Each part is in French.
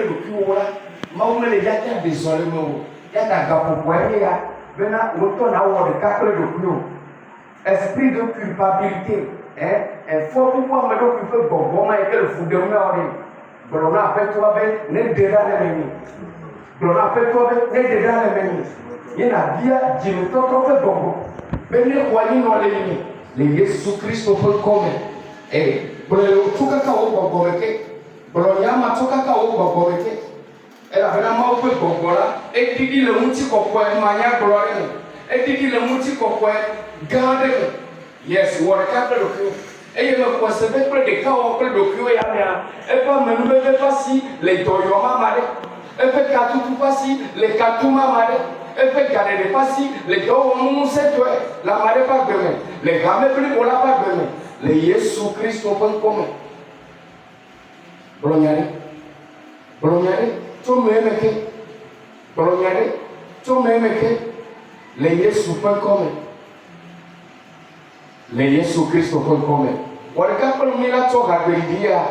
le cul là, maman les gars qui a désolé moi, il y a ta gapo poignet là, maintenant autant d'avoir de quatre le cul, esprit de culpabilité, hein, faut pouvoir me l'occuper bon et que le fou de moi, bon après toi ben ne déjà les mêmes, bon après toi ben ne déjà les mêmes, il y a bien Jimmy trop fait bon, ben les croyants non les Jésus Christ au fond comme, bon le tout cas au bon bon yama tout cas au bon elle a vraiment au bon là, et dit le mouti qu'on peut manier gloire, et dit le mouti qu'on peut garder, yes, ou le cadre de cœur. Et il me concevait près des cas où on peut le cœur et et pas me nous pas si les doyoma malé, et fait katou tout pas si les katouma malé. Et fait garder pas si les gars on sait toi la marée pas demain les gamins plus on l'a pas demain les Jésus Christ on peut comme bolonyare to memeke bolonyare to memeke les Jésus peut comme les Jésus Christ on peut comme warika pour mila to habedia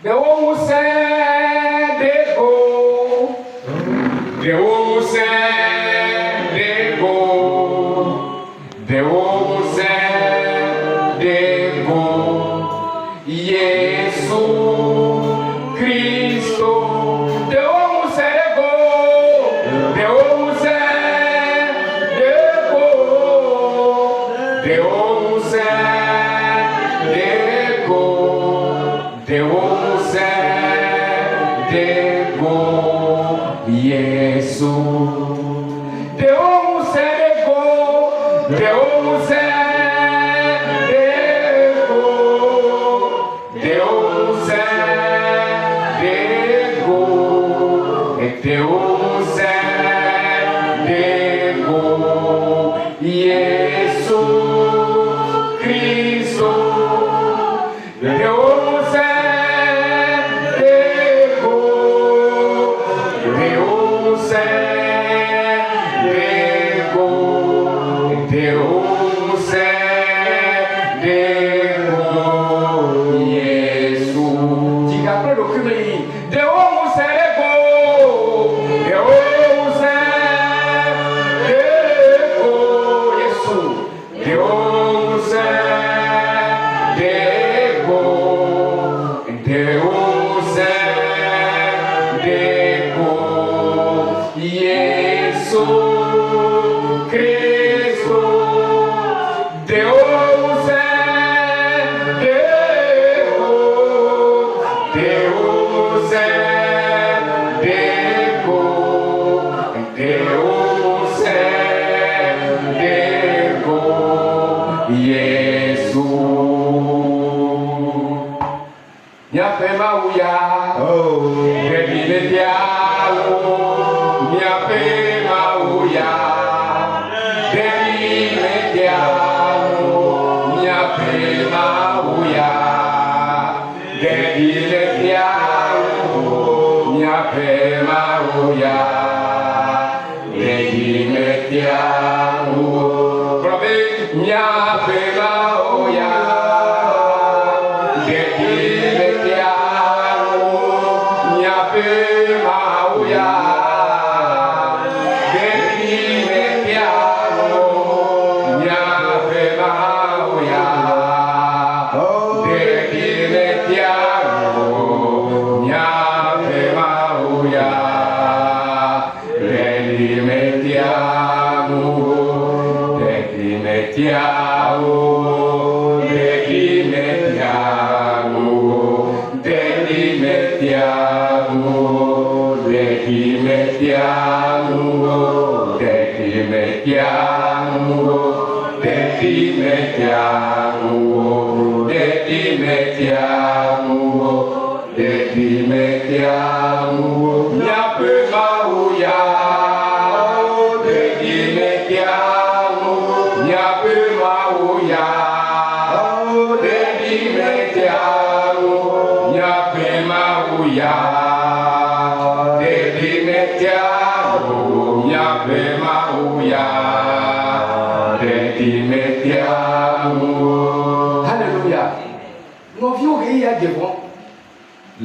de o se de go de o se de go de o se de go Yesu Cristo de o se de go de o se de go de o se de go de o se de go Yesu de o se de go de o se de go de o se de go de o se de go Yesu Cristo de o se de go de o se de go de o se de go Yesu diga para o que me de o se de go de o se de go Yesu de o se de go de o se de go Yesu Cristo de o se de go de o se de go de o se de go Yesu Nyape mauya Gebile diao Nyape mauya Gebile diao Nyape mauya Gebile diao Nyape mauya Gebile diao Probe Nyape mauya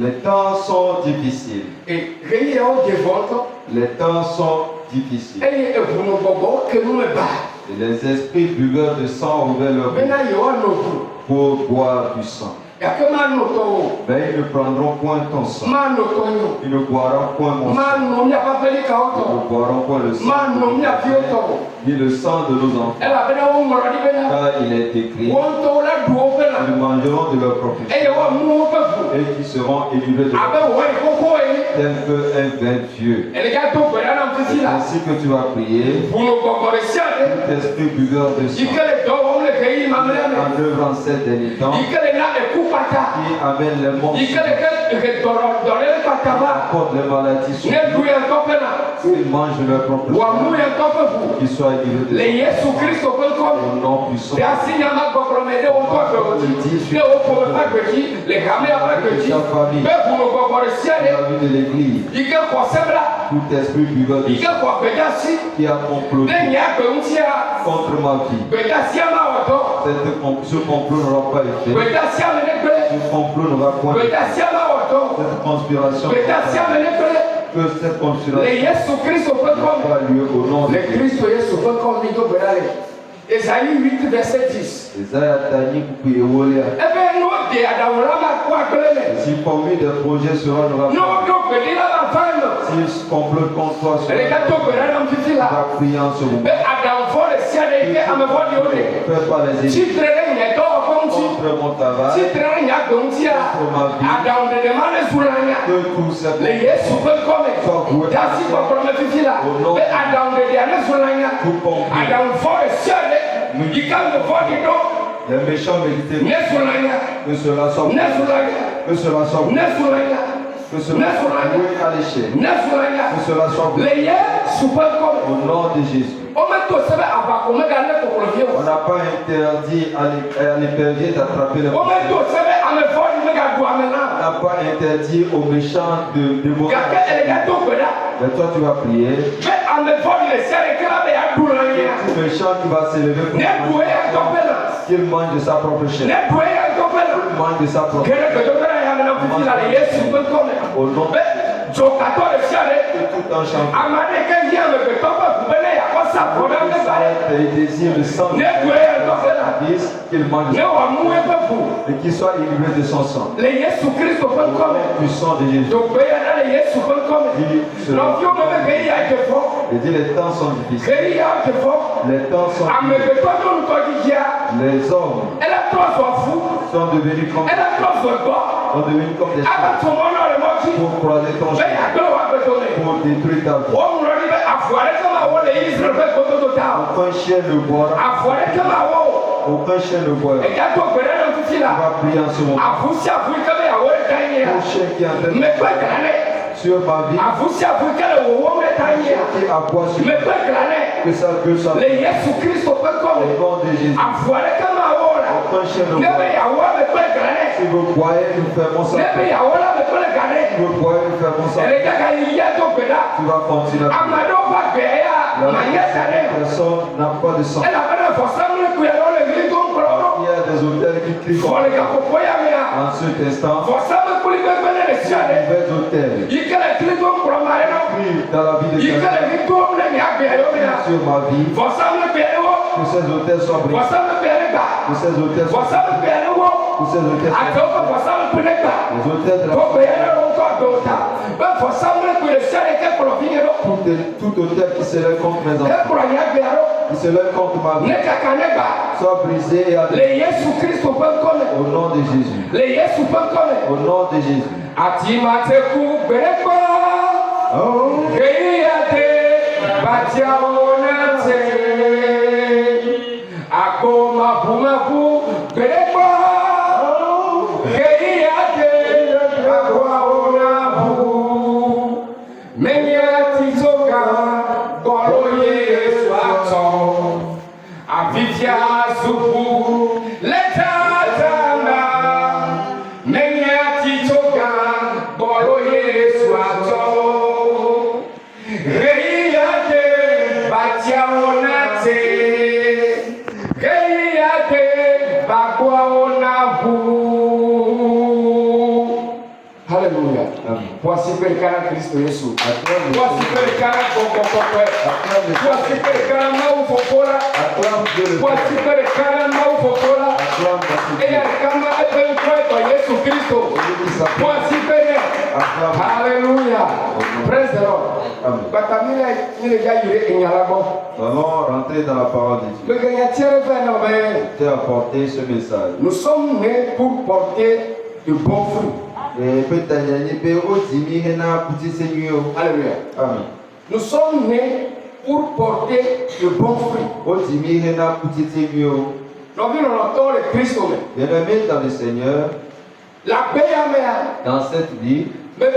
Les temps sont difficiles. Et rien de votre. Les temps sont difficiles. Et vous ne pouvez que nous me battre. Et les esprits buveurs de sang ont ouvert leur bouche pour boire du sang. Mais ils ne prendront point ton sang. Ils ne boiront point mon sang. Ils ne boiront point le sang. Ni le sang de nos enfants. Car il est écrit, ils mangeront de leur propre chair et qui seront élivrés de leur propre tel qu'un vin vieux. C'est ainsi que tu vas prier. Tout esprit buveur de sang en œuvre en ces derniers temps qui amène les monstres, apporte les maladies sur qu'ils mangent leur propre chair, qu'ils soient élivrés de leur propre chair. Au nom puissant la vie de l'église, tout esprit buveur de sang qui a comploté contre ma vie, ce complot n'aura pas été, ce complot n'aura point été, cette conspiration que cette conspiration n'aura pas lieu au nom de Christ. Esaïe 8, verset 10. Si parmi des projets sera s'ils complotent contre toi, va prier en ce moment. Fais pas les ennemis contre mon travail, contre ma vie, que tout ça soit voué au nom de tout compris. Les méchants méditaient que cela soit que cela soit voué à l'échec, que cela soit voué au nom de Jésus. On n'a pas interdit à l'épervier d'attraper les poissons. On n'a pas interdit aux méchants de mourir. Mais toi tu vas prier. Tout méchant qui va s'élever pour qu'il mange de sa propre chair. Qu'il mange de sa propre chair. Au nom de tout enchanté. Il désire le sang de Christ, qu'il mange et qu'il soit illuminé de son sang. Au nom puissant de Jésus. Il dit les temps sont difficiles. Les temps sont difficiles. Les hommes sont devenus comme des choses pour croiser ton chemin, pour détruire ta vie. Aucun chien ne boira. Aucun chien ne boira. On va prier en ce moment. Un chien qui est en train de sur ma vie, qui aboie sur moi, que ça gueule soit au nom de Jésus. Aucun chien ne boira. Si vous boyez, nous fermons ça. Si vous boyez, nous fermons ça. Tu vas continuer. La personne n'a pas de sang. Il y a des hôtels qui crient en cet instant. Les hôtels qui crient dans la vie de quelqu'un sur ma vie. Que ces hôtels soient brisés. Que ces hôtels soient brisés. Que ces hôtels soient brisés. Les hôtels de la tout hôtel qui se lève contre mes enfants, qui se lève contre ma vie, soit brisé et adressé. Au nom de Jésus. Au nom de Jésus. Wasikwerekana Kristo Yesu. Wasikwerekana Gogogogoe. Wasikwerekana Maufokola. Wasikwerekana Maufokola. Eya kama epenkwe Yesu Kristo. Wasikwere. Hallelujah. Praise the Lord. Allons rentrer dans la parole de Dieu. Tu as apporté ce message. Nous sommes nés pour porter de bons fruits. Alléluia. Amen. Nous sommes nés pour porter de bons fruits. Nous venons entendre le Christ. Bien-aimés dans le Seigneur, dans cette vie, nous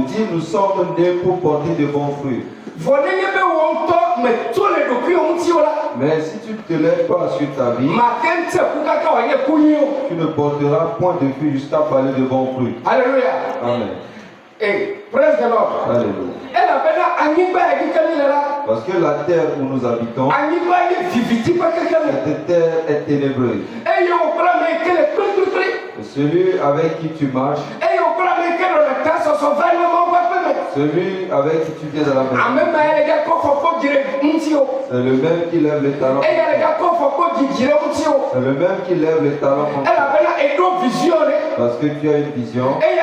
disons nous sommes nés pour porter de bons fruits. Mais si tu ne te lèves pas sur ta vie, tu ne porteras point de fruits jusqu'à parler de bons fruits. Alléluia. Amen. Et praise the Lord. Alléluia. Parce que la terre où nous habitons, cette terre est ténébreuse. Et celui avec qui tu marches, celui avec qui tu viens à la maison, c'est le même qui lève les talons. C'est le même qui lève les talons. Parce que tu as une vision. Et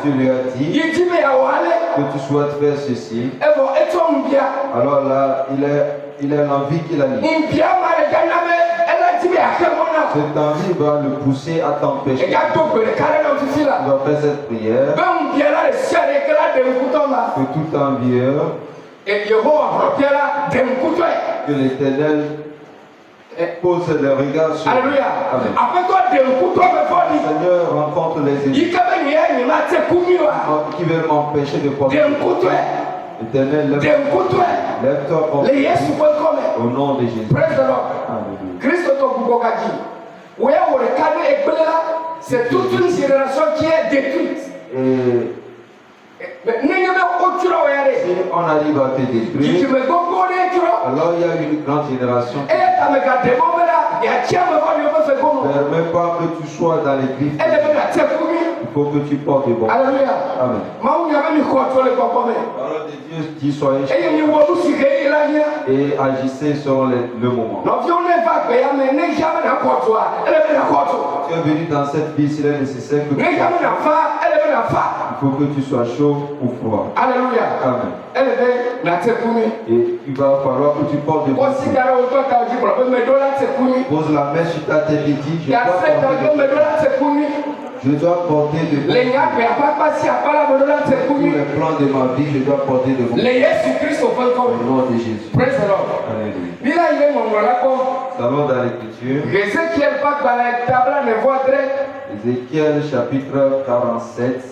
tu lui as dit que tu souhaites faire ceci. Alors là, il est l'envie qu'il a mis. Cette envie va le pousser à t'empêcher. Il va faire cette prière. Que tout envieur, que l'Éternel pose les regards sur lui. Alléluia. Seigneur, rencontre les ennemis qui veulent m'empêcher de porter. Éternel, lève-toi contre au nom de Jésus. Praise the Lord. C'est toute une génération qui est détruite. Si on arrive à te détruire, alors il y a une grande génération. Permets pas que tu sois dans les griffes. Il faut que tu portes bon. Alléluia. Amen. Parole de Dieu dit soyez et agissez selon le moment. Tu es venu dans cette vie, s'il est nécessaire que tu sois. Il faut que tu sois chaud ou froid. Alléluia. Amen. Et il va falloir que tu portes de bon fruit. Pose la main sur ta tête et dis, je dois porter de bon fruit. Tous les plans de ma vie, je dois porter de bon fruit. Au nom de Jésus. Praise the Lord. Alléluia. Allons dans l'écriture. Ézéchiel chapitre 47.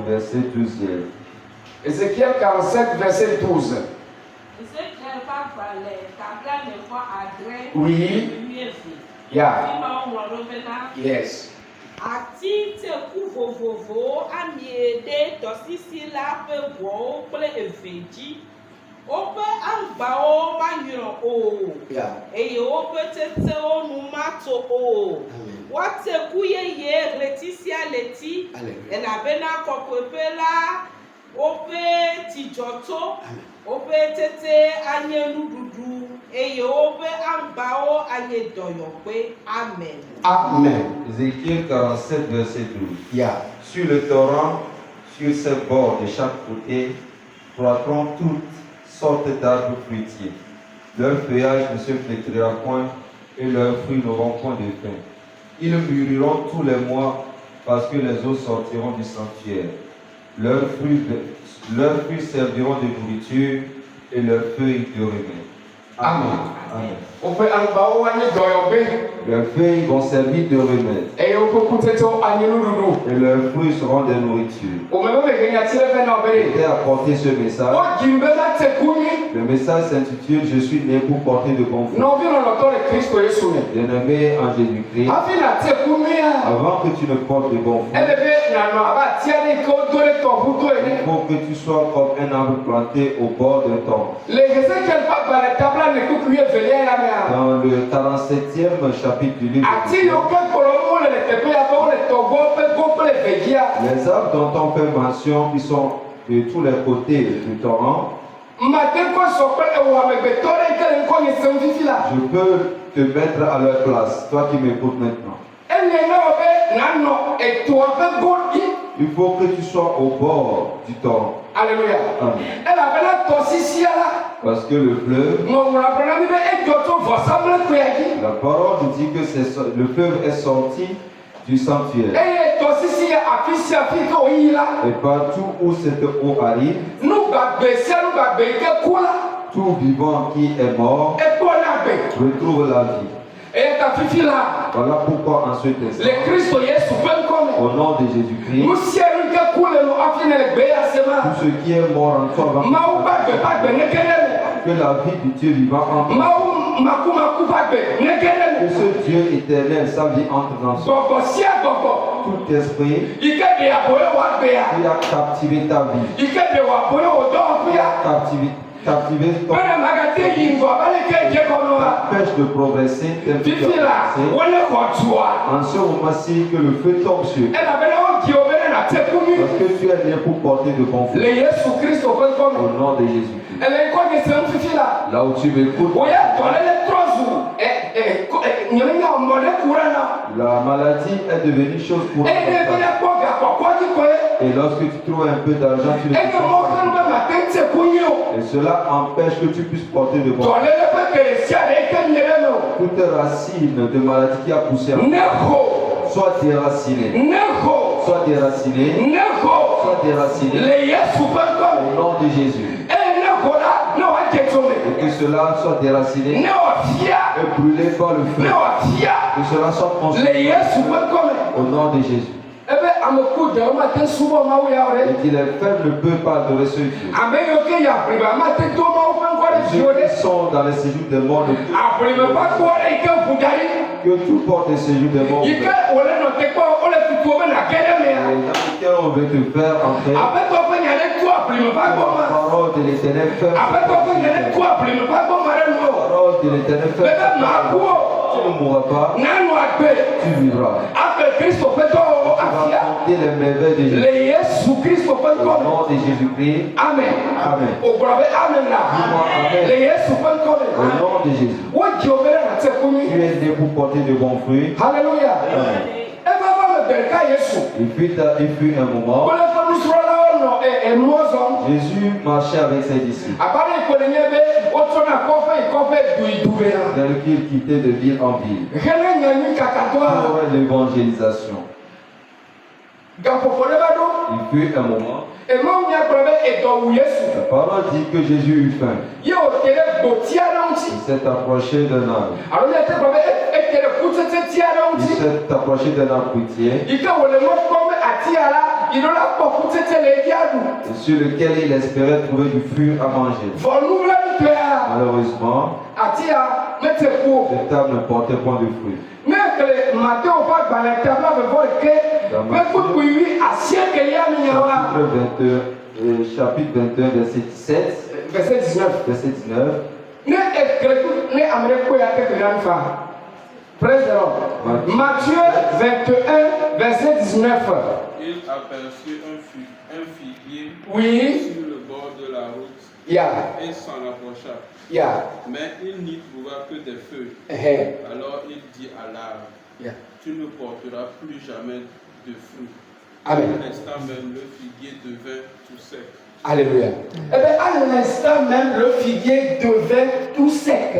Verset 12. Ézéchiel 47, verset 12. Oui. Yeah. Yes. Ati te ku vovovo amiede tosisi la pe wo kple eveji. Woƒe agbawo manyɔ o. Eye woƒe tetewo nu mato o. Woate ku yeye ɣleti sia ɣleti. Elabena kɔkɔeƒe la woƒe dzidzɔto. Woƒe tete anye nuɖuɖu. Eye woƒe agbawo anye dɔyɔƒe. Amen. Amen. Ézéchiel 47, verset 12. Yeah. Sur le torrent, sur ses bords de chaque côté, croîtront toutes sortes d'arbres fruitiers. Leur feuillage ne se flétrira point et leurs fruits n'auront point de fin. Ils mûriront tous les mois parce que les eaux sortiront du sanctuaire. Leurs fruits serviront de nourriture et leurs feuilles de remède. Amen. Amen. Amen. Leurs feuilles vont servir de remède. Et leurs fruits seront des nourritures. J'ai apporté ce message. Le message s'intitule Je suis né pour porter de bons fruits. Bien-aimé en Jésus-Christ, avant que tu ne portes de bons fruits, il faut que tu sois comme un arbre planté au bord d'un torrent. Dans le 47e chapitre du livre, Les arbres dont on fait mention qui sont de tous les côtés du torrent, je peux te mettre à leur place, toi qui m'écoutes maintenant. Il faut que tu sois au bord du torrent. Alléluia. Amen. Parce que le fleuve, la parole nous dit que le fleuve est sorti du sanctuaire. Et partout où cette eau arrive, tout vivant qui est mort retrouve la vie. Voilà pourquoi en ce instant, au nom de Jésus-Christ, tout ce qui est mort en toi va que la vie du Dieu vivant entre nous. Que ce Dieu éternel, sa vie entre dans son. Tout esprit qui a captivé ta vie, qui a captivé ton empêche de progresser, en ce moment-ci que le feu tombe sur eux. Parce que tu es né pour porter de bons fruits. Au nom de Jésus-Christ. Là où tu m'écoutes, la maladie est devenue chose courante. Et lorsque tu trouves un peu d'argent, tu le fais. Et cela empêche que tu puisses porter de bons fruits. Toute racine de maladie qui a poussé en toi, soit déracinée. Soit déraciné. Soit déraciné. Au nom de Jésus. Et que cela soit déraciné et brûlé par le feu. Que cela soit consumé. Au nom de Jésus. Et qu'il est faible ne peut pas adorer ce Dieu. Ceux qui sont dans les séjours des morts de Dieu. Que tout porte les séjours des morts. Et dans lequel on veut te faire entrer. La parole de l'Éternel fait. La parole de l'Éternel fait. Tu ne mourras pas. Tu vivras. Tu vas raconter les merveilles de Jésus. Au nom de Jésus-Christ. Amen. Amen. Amen. Au nom de Jésus. Tu es né pour porter de bons fruits. Alléluia. Amen. Il fut un moment. Jésus marchait avec ses disciples. Tel qu'il quittait de ville en ville. Pour l'évangélisation. Il fut un moment. La parole dit que Jésus eut faim. Il s'est approché d'un arbre. Il s'est approché d'un arbre fruitier. Sur lequel il espérait trouver du fruit à manger. Malheureusement, cette table ne portait point de fruits. Chapitre 21, verset 17. Verset 19. Matthieu 21, verset 19. Il aperçut un figuier sur le bord de la route et s'en approcha. Mais il n'y trouva que des feuilles. Alors il dit à l'arbre, tu ne porteras plus jamais de fruits. Amen. À l'instant même, le figuier devint tout sec. Alléluia. Eh bien, à l'instant même, le figuier devint tout sec.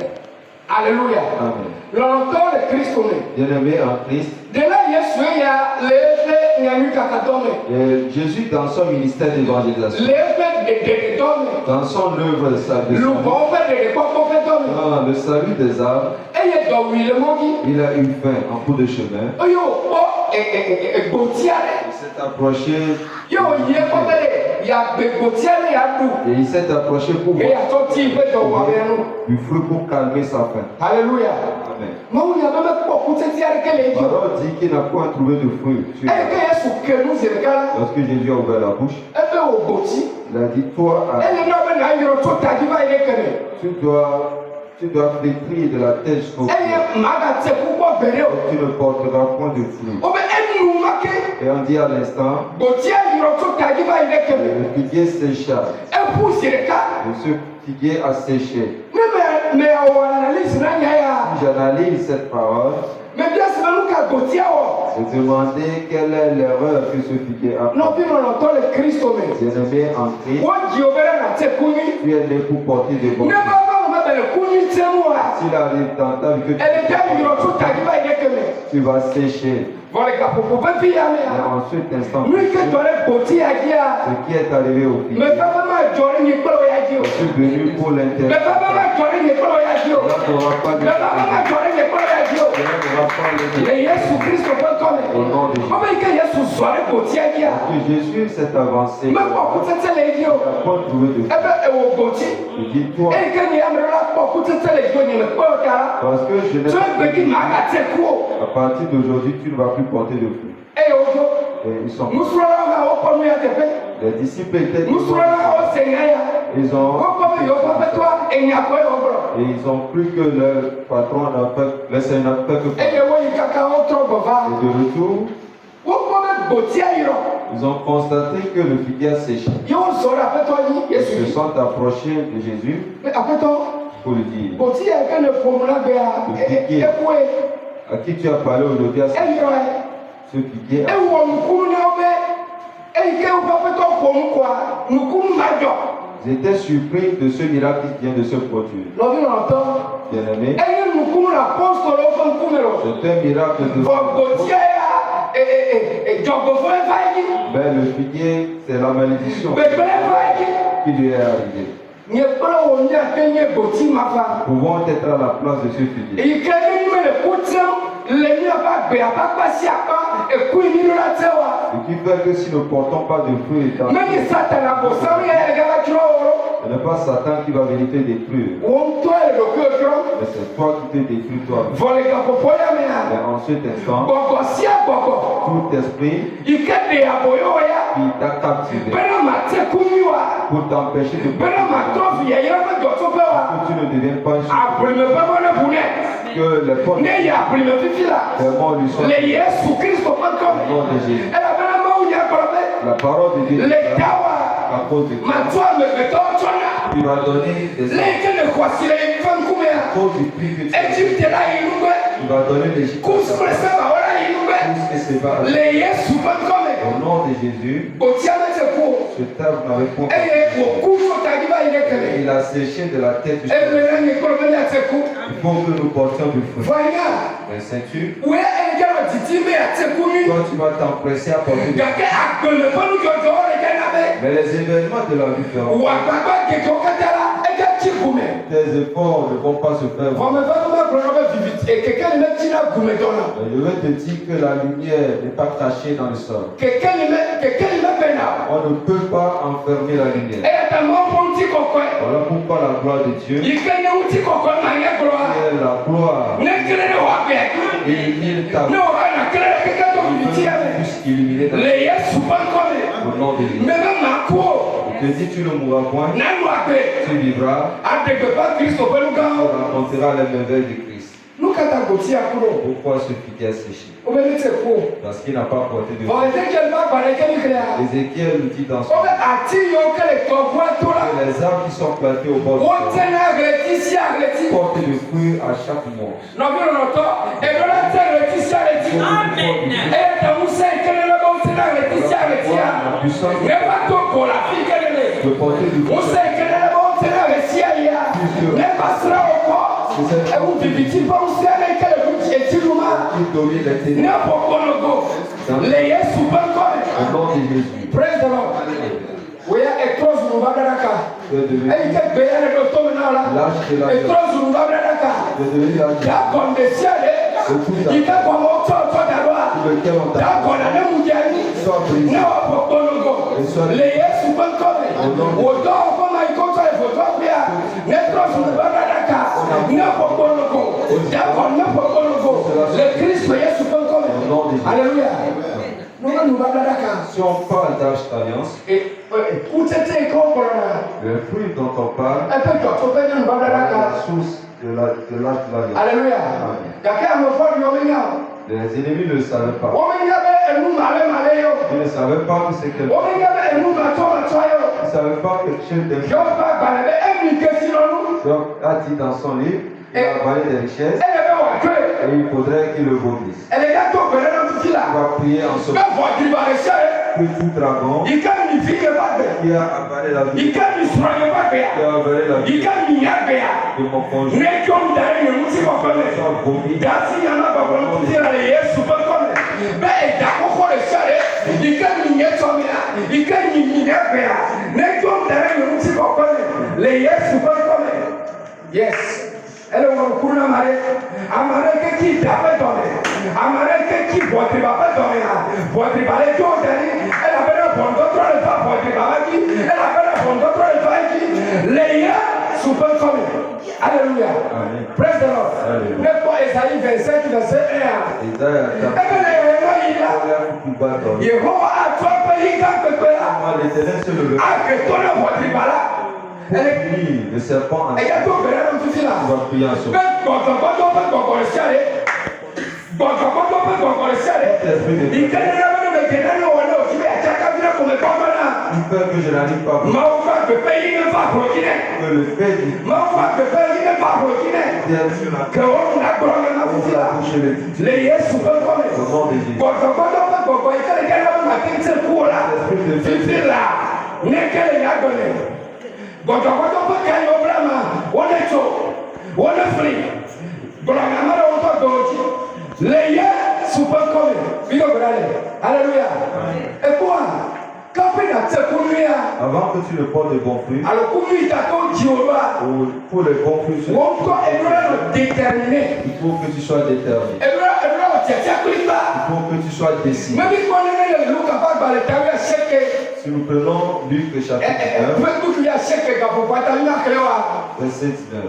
Alléluia. Amen. Longtemps le Christ connaît. Bien-aimé en Christ. Jésus dans son ministère d'évangélisation. Dans son œuvre de salut. Dans le salut des âmes. Il a eu faim en cours de chemin. Il s'est approché. Et il s'est approché pour voir du fruit pour calmer sa faim. Alléluia. Amen. La parole dit qu'il n'a point trouvé de fruit. Lorsque Jésus a ouvert la bouche, il a dit, toi, tu dois flétrir de la tête jusqu'au pied. Tu ne porteras point de fruit. Et on dit à l'instant, le figuier sécha. Et ce figuier a séché. Si j'analyse cette parole, je demandais quelle est l'erreur que ce figuier a fait. Bien-aimé en Christ, tu es né pour porter des bonnes choses. S'il arrive dans ta vie que tu vas sécher. Et ensuite, instant, ce qui est arrivé au fils, je suis venu pour l'intervenir. Au nom de Jésus. Que Jésus s'est avancé. Il a pas trouvé de dis-toi. Parce que je n'ai pas. À partir d'aujourd'hui, tu ne vas plus porter de fruits. Et ils sont. Les disciples étaient. Ils ont. Et ils ont cru que le patron n'a fait, le Seigneur n'a fait que. Et de retour, ils ont constaté que le figuier a séché. Ils se sont approchés de Jésus pour lui dire. Le figuier à qui tu as parlé aujourd'hui a séché. Ce figuier a Ils étaient surpris de ce miracle qui vient de se produire. Bien-aimé, c'est un miracle de mais le figuier, c'est la malédiction qui lui est arrivée. Nous pouvons être à la place de ce figuier. Ce qui fait que si nous ne portons pas de fruits, ce n'est pas Satan qui va venir te détruire. Mais c'est toi qui te détruis toi-même. Et en cet instant, tout esprit qui t'a captivé pour t'empêcher de que tu ne deviennes pas un que les portes lui sont la parole de Dieu à cause de toi. Tu vas donner des à cause du prix que tu as. Tu vas donner des chiffres. Au nom de Jésus, ce terme n'avait pas. Il a séché de la tête du Seigneur. Il faut que nous portions du fruit. Mais sais-tu, toi tu vas t'empresser à porter du fruit. Mais les événements de la vie feront. Tes efforts ne vont pas se faire. Je vais te dire que la lumière n'est pas cachée dans le sol. On ne peut pas enfermer la lumière. Voilà pourquoi la gloire de Dieu est la gloire. Illumine ta vie. Illuminer ta vie. Au nom de Jésus. Je te dis, tu ne mourras point. Tu vivras. Tu rencontreras les merveilles de Christ. Pourquoi ce figuier a séché? Parce qu'il n'a pas porté de fruit. Ézéchiel nous dit dans son livre que les arbres qui sont plantés au bord du fleuve portent du fruit à chaque mois. De porter du fruit. Praise the Lord. We are a cross to Badaraka. And you get better to Tomana. A cross to Badaraka. That on the Sade. You can't come out to Badaraka. That on a Mujani. Now I'm going to go. Layers to Bankome. What go for my contract for Topia. Netros to Badaraka. Now I'm going to go. That on never going to go. Let Christ for yes to Bankome. Hallelujah. Si on parle d'âge d'alliance, le fruit dont on parle est la source de l'âge d'alliance. Alléluia. Les ennemis ne le savaient pas. ne savait pas que c'est quelque chose. Il ne savait pas quelque chose de Donc, a dit dans son livre, il a avalé des richesses et il faudrait qu'il le vomisse. Il va prier en ce moment. Que tout dragon qui a avalé la vie, qui a avalé la vie de mon conjoint, soit vomi. Yes. Elle est au courant amare qui t'appelle donné amare qui boit pas donné boit pas les gens elle appelle un bon d'autre elle va boit pas qui elle appelle un bon d'autre elle va qui les super comme alléluia praise the Lord n'est pas Ésaïe 25 verset 1 Yehova a toi pays quand que L'Éternel se leva. Le serpent a prié en ce il fait que je n'arrive pas. Que le fait du Alléluia. Et quoi? Avant que tu ne portes de bons fruits, pour les bons fruits, il faut que tu sois déterminé. Il faut que tu sois décidé. Si nous prenons Luc chapitre 9, verset 19.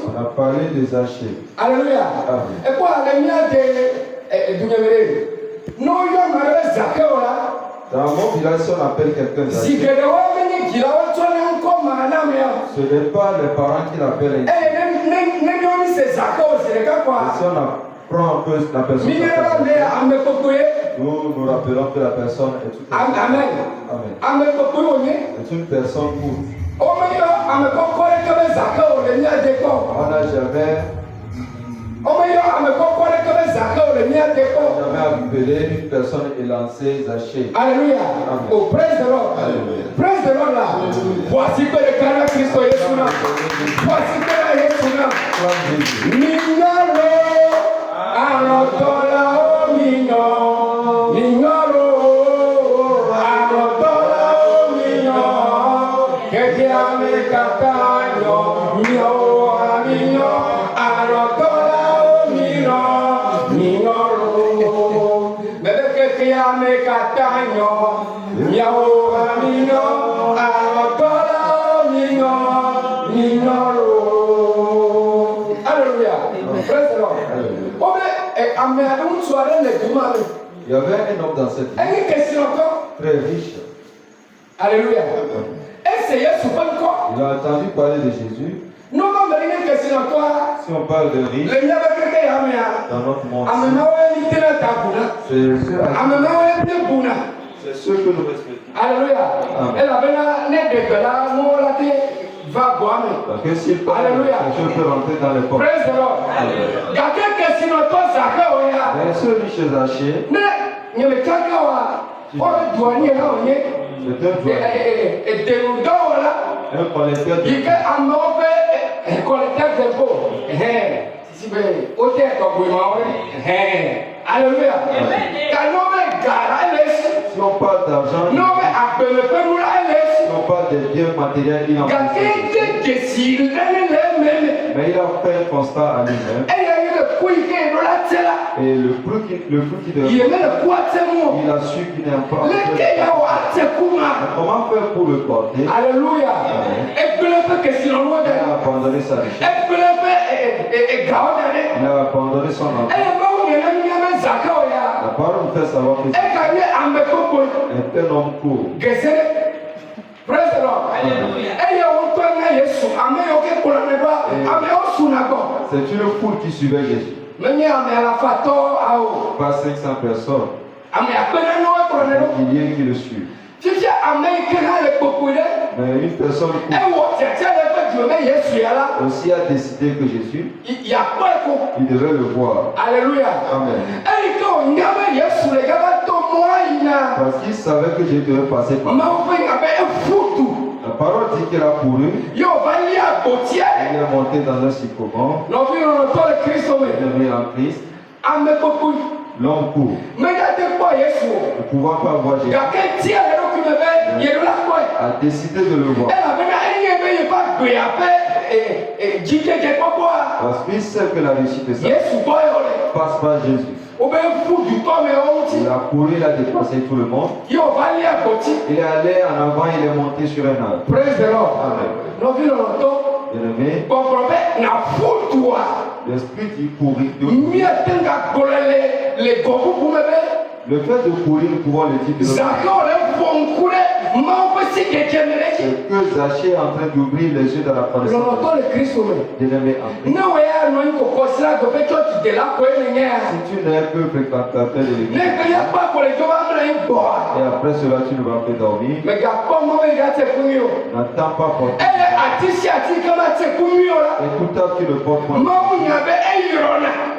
On a parlé des Zachée. Alléluia. Et quoi, les miens de non, il y a dans mon village, si on appelle quelqu'un Zachée, ce n'est pas les parents qui l'appellent. Si on prend un peu la personne, nous rappelons que la personne est toute Amen. C'est une personne courte. On n'a jamais appelé une personne et lancé Zachée. Alléluia. Oh, praise the Lord. Praise the Lord là. Voici que le cœur de Christ est là. Voici que le Jésus est là. Mignolo, arotola o migno. Mignolo, arotola o migno. Que ti ame cataño, mio amigo, arotola o migno. Mignolo, bebe que ti ame cataño, mio amigo, arotola o migno. Mignolo. Alléluia. Praise the Lord. Il y avait un homme dans cette ville, très riche. Alléluia. Il a entendu parler de Jésus. Si on parle de riche dans notre monde, c'est ceux que nous respectons. Alléluia. Parce que s'il parle, je peux rentrer dans les portes. Praise the Lord. Mais ce riche Zachée, c'est un douanier, un collecteur d'impôts. Alléluia. Si on parle d'argent, si on parle des biens matériels, il en fait. Mais il a fait un constat à lui-même. Et le fruit qui donne, il a su qu'il n'est pas. Comment faire pour le porter? Alléluia. Il a abandonné sa richesse. Il a abandonné son enfant. La parole nous fait savoir que c'est un homme court. Praise the Lord. C'est une foule qui suivait Jésus. Pas 500 personnes. Des milliers qui le suivent. Mais une personne aussi a décidé que Jésus, il devait le voir. Alléluia. Amen. Parce qu'il savait que Jésus devait passer par là. La parole dit qu'il a couru. Il est monté dans un sycomore. Il est mis en Christ. L'homme court. Ne pouvant pas voir Jésus, a décidé de le voir. Parce qu'il sait que la réussite est ça. Passe par Jésus. Il a couru, il a dépassé tout le monde. Il est allé en avant, il est monté sur un arbre. Bien-aimé, l'esprit dit courir. Le fait de courir, nous pouvons le dire de c'est que Zachée est en train d'ouvrir les yeux dans la connaissance. Bien-aimé en Christ. Si tu n'es que fréquentateur de l'église, et après cela tu ne vas plus dormir, n'attends pas pour toi. Écoute qui le porte moi.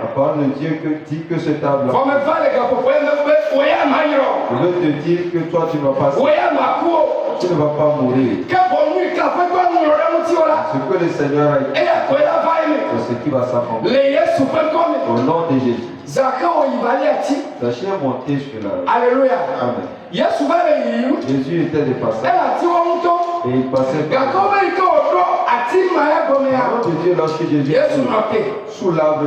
La parole de Dieu dit que ce table je veux te dire que toi tu ne vas pas tu ne vas pas mourir. Ce que le Seigneur a dit, c'est ce qui va s'accomplir. Au nom de Jésus. Zachée est monté sur la route. Alléluia. Amen. Jésus était de passage. Et il passait par là. Dieu, lorsque Jésus est sous l'arbre,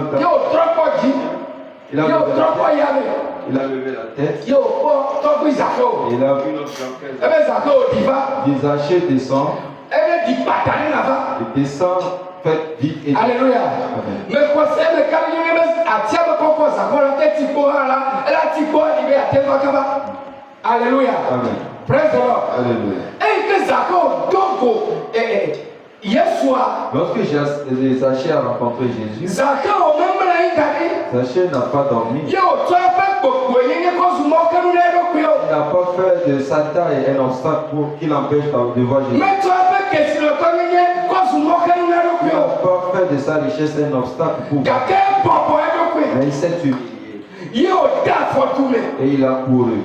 il a levé la tête. Et il a vu notre grand-père. Zachée descend. Il descend, fait vite et alléluia. Alléluia. Amen. Praise the Lord. Alléluia. Lorsque Zachée a rencontré Jésus, Zachée n'a pas dormi. Il n'a pas fait de sa taille un obstacle pour qu'il empêche de voir Jésus. Il n'a pas fait de sa richesse un obstacle pour voir. Mais il s'est humilié. Et il a couru.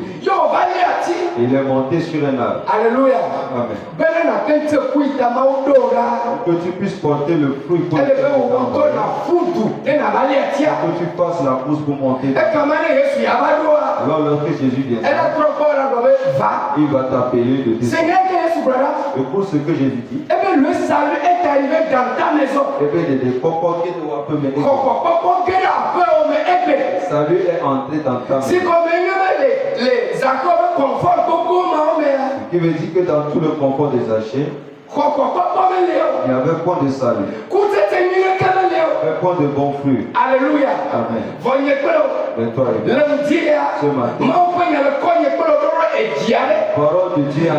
Et il est monté sur un arbre. Alléluia. Amen. Que tu puisses porter le fruit pour que tu fasses la course pour monter. Alors lorsque Jésus vient, il va t'appeler de descendre. Et pour ce que Jésus dit, le salut est arrivé dans ta maison. Salut est entré dans ta maison. C'est comme les accords confort beaucoup, ce qui veut dire que dans tout le confort des Zachée, il y avait point de salut. Un point de bon fruit. Alléluia. Amen. Mais toi, ce matin, parole de Dieu.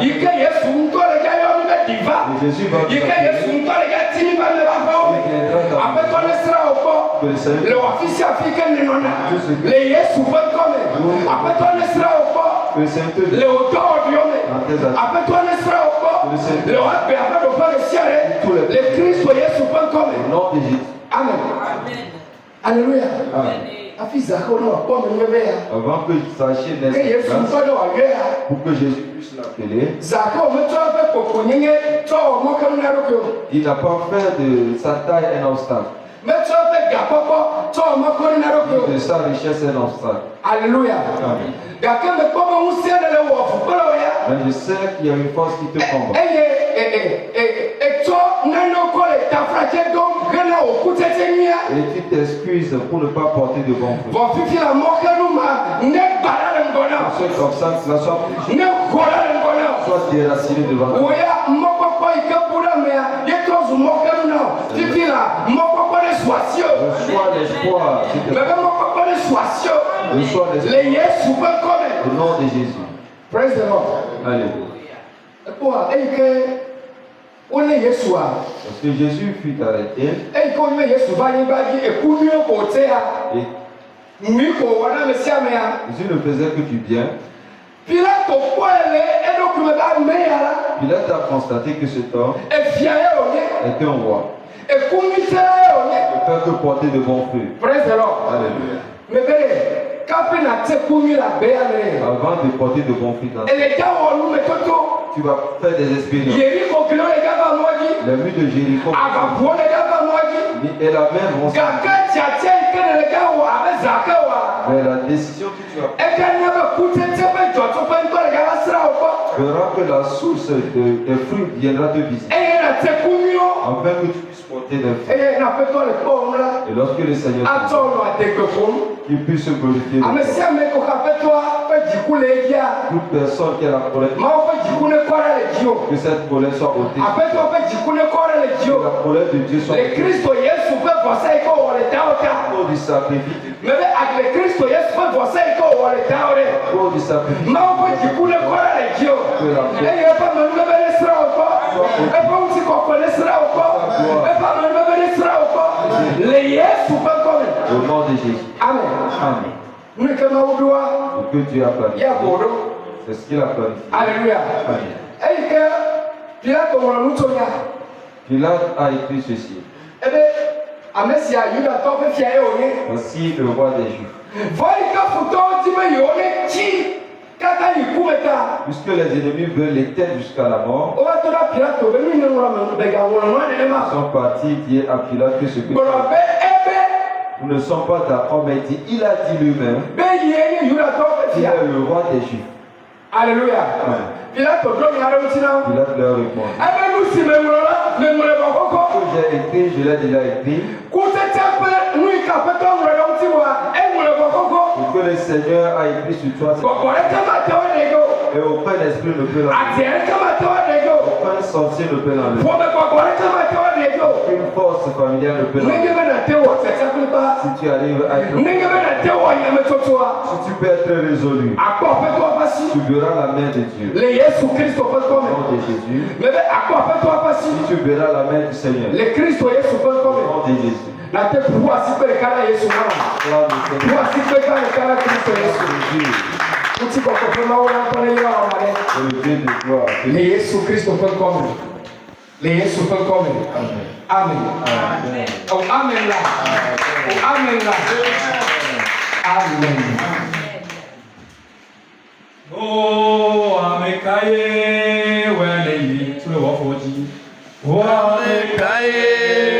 Jésus va Amen. Alléluia. Avant que Zachée naisse, pour que Jésus puisse l'appeler, il n'a pas fait de sa taille un obstacle. De sa richesse un obstacle. Alléluia. Amen. Mais je sais qu'il y a une force qui te combat. Et tu t'excuses pour ne pas porter de bons fruits. C'est comme ça que cela soit déraciné devant toi. Reçois l'espoir. Reçois l'espoir. Au nom de Jésus. Praise the Lord. Alléluia. Parce que Jésus fut arrêté. Et Jésus ne faisait que du bien. Pilate a constaté que cet homme était un roi. Ne fait que porter de bons fruits. Alléluia. Avant de porter de bons fruits, tu vas faire des expériences. Le mur de Jéricho et la mer vont mais la décision que tu as fera que la source des fruits viendra te visiter. Afin que tu puisses porter des fruits. Et lorsque le Seigneur qu'il puisse se glorifier. Toute personne qui a la colère, que cette colère soit ôtée. Que la colère de Dieu soit ôtée. Pour du sacrifice. Pour du sacrifice. Au nom de Jésus. Amen. Amen. Et que Dieu a planifié. C'est ce qu'il a planifié. Alléluia. Amen. Pilate a écrit ceci. Voici le roi des Juifs. Puisque les ennemis veulent l'éteindre jusqu'à la mort, ils sont partis dire à Pilate que ce que nous ne sommes pas d'accord, mais il a dit lui-même qu'il est le roi des Juifs. Alléluia. Pilate leur répond. Ce que j'ai écrit, je l'ai déjà écrit. Ce que le Seigneur a écrit sur toi, et aucun esprit ne peut l'enlever. Aucun sorcier ne peut l'enlever. Aucune force familiale ne peut l'enlever. Si tu arrives à être, si tu peux être résolu, tu verras la main de Dieu. Au nom de Jésus. Si tu verras la main du Seigneur. Au nom de Jésus. Amen. Amen. Amen. Amen.